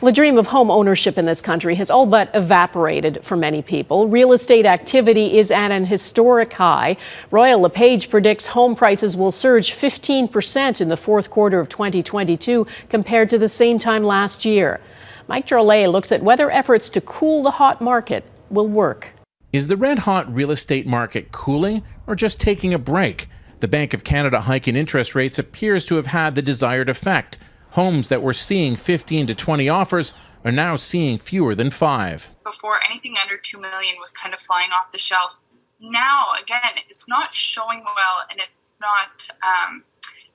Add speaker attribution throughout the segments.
Speaker 1: The dream of home ownership in this country has all but evaporated for many people. Real estate activity is at an historic high. Royal LePage predicts home prices will surge 15% in the fourth quarter of 2022 compared to the same time last year. Mike Drolet looks at whether efforts to cool the hot market will work.
Speaker 2: Is the red-hot real estate market cooling or just taking a break? The Bank of Canada hike in interest rates appears to have had the desired effect. Homes that were seeing 15 to 20 offers are now seeing fewer than 5.
Speaker 3: Before, anything under 2 million was kind of flying off the shelf. Now, again, it's not showing well and it's not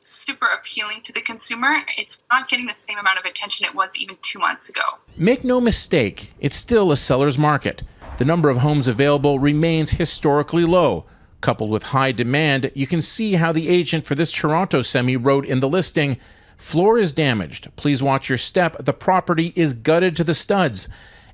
Speaker 3: super appealing to the consumer. It's not getting the same amount of attention it was even 2 months ago.
Speaker 2: Make no mistake, it's still a seller's market. The number of homes available remains historically low. Coupled with high demand, you can see how the agent for this Toronto semi wrote in the listing, "Floor is damaged. Please watch your step. The property is gutted to the studs,"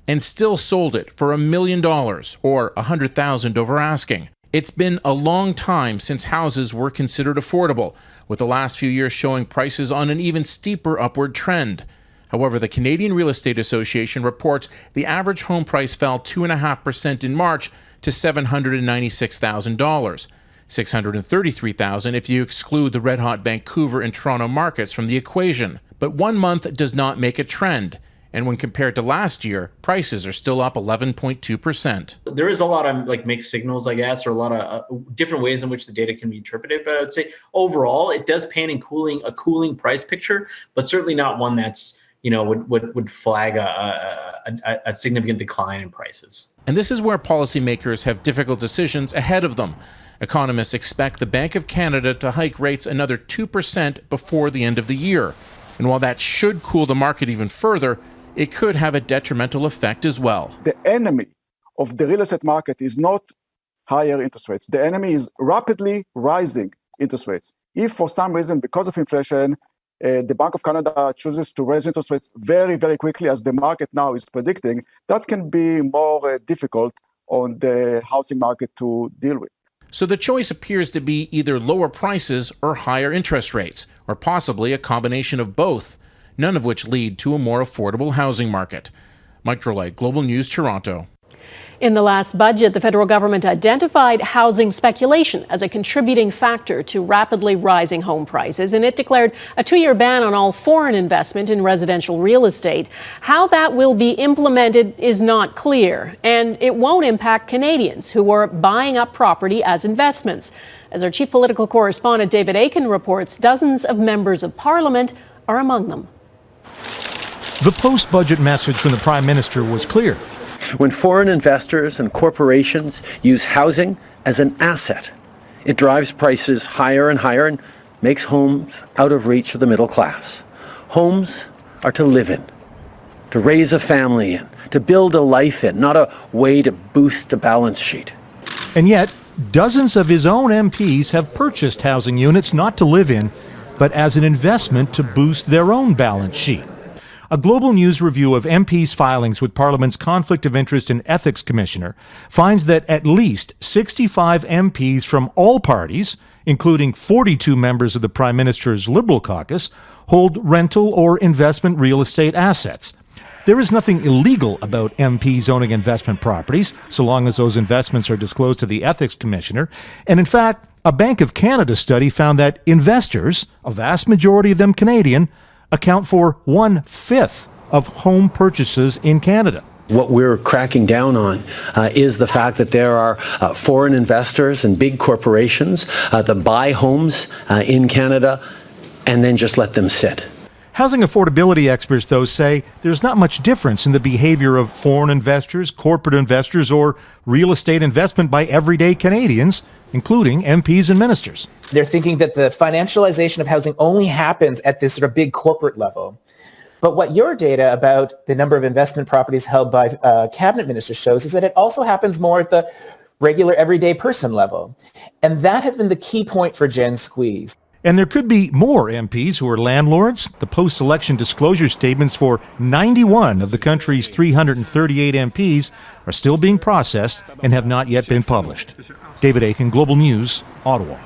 Speaker 2: and still sold it for $1 million or $100,000 over asking. It's been a long time since houses were considered affordable, with the last few years showing prices on an even steeper upward trend. However, the Canadian Real Estate Association reports the average home price fell 2.5% in March to $796,000. $633,000 if you exclude the red-hot Vancouver and Toronto markets from the equation. But 1 month does not make a trend. And when compared to last year, prices are still up 11.2%.
Speaker 4: There is a lot of mixed signals, I guess, or a lot of different ways in which the data can be interpreted. But I would say overall, it does paint a cooling price picture, but certainly not one that's would flag a significant decline in prices.
Speaker 2: And this is where policymakers have difficult decisions ahead of them. Economists expect the Bank of Canada to hike rates another 2% before the end of the year. And while that should cool the market even further, it could have a detrimental effect as well.
Speaker 5: The enemy of the real estate market is not higher interest rates. The enemy is rapidly rising interest rates. If for some reason, because of inflation, the Bank of Canada chooses to raise interest rates very, very quickly, as the market now is predicting, that can be more difficult on the housing market to deal with.
Speaker 2: So the choice appears to be either lower prices or higher interest rates, or possibly a combination of both, none of which lead to a more affordable housing market. Mike Drolet, Global News, Toronto.
Speaker 1: In the last budget, the federal government identified housing speculation as a contributing factor to rapidly rising home prices, and it declared a 2-year ban on all foreign investment in residential real estate. How that will be implemented is not clear, and it won't impact Canadians who are buying up property as investments. As our chief political correspondent David Akin reports, dozens of members of Parliament are among them.
Speaker 6: The post-budget message from the Prime Minister was clear.
Speaker 7: When foreign investors and corporations use housing as an asset, it drives prices higher and higher and makes homes out of reach of the middle class. Homes are to live in, to raise a family in, to build a life in, not a way to boost a balance sheet.
Speaker 6: And yet, dozens of his own MPs have purchased housing units not to live in, but as an investment to boost their own balance sheet. A Global News review of MPs' filings with Parliament's Conflict of Interest and Ethics Commissioner finds that at least 65 MPs from all parties, including 42 members of the Prime Minister's Liberal caucus, hold rental or investment real estate assets. There is nothing illegal about MPs owning investment properties, so long as those investments are disclosed to the Ethics Commissioner. And in fact, a Bank of Canada study found that investors, a vast majority of them Canadian, account for 1/5 of home purchases in Canada.
Speaker 7: What we're cracking down on is the fact that there are foreign investors and big corporations that buy homes in Canada and then just let them sit.
Speaker 6: Housing affordability experts, though, say there's not much difference in the behavior of foreign investors, corporate investors, or real estate investment by everyday Canadians, including MPs and ministers.
Speaker 8: They're thinking that the financialization of housing only happens at this sort of big corporate level. But what your data about the number of investment properties held by cabinet ministers shows is that it also happens more at the regular everyday person level. And that has been the key point for Jen Squeeze.
Speaker 6: And there could be more MPs who are landlords. The post-election disclosure statements for 91 of the country's 338 MPs are still being processed and have not yet been published. David Akin, Global News, Ottawa.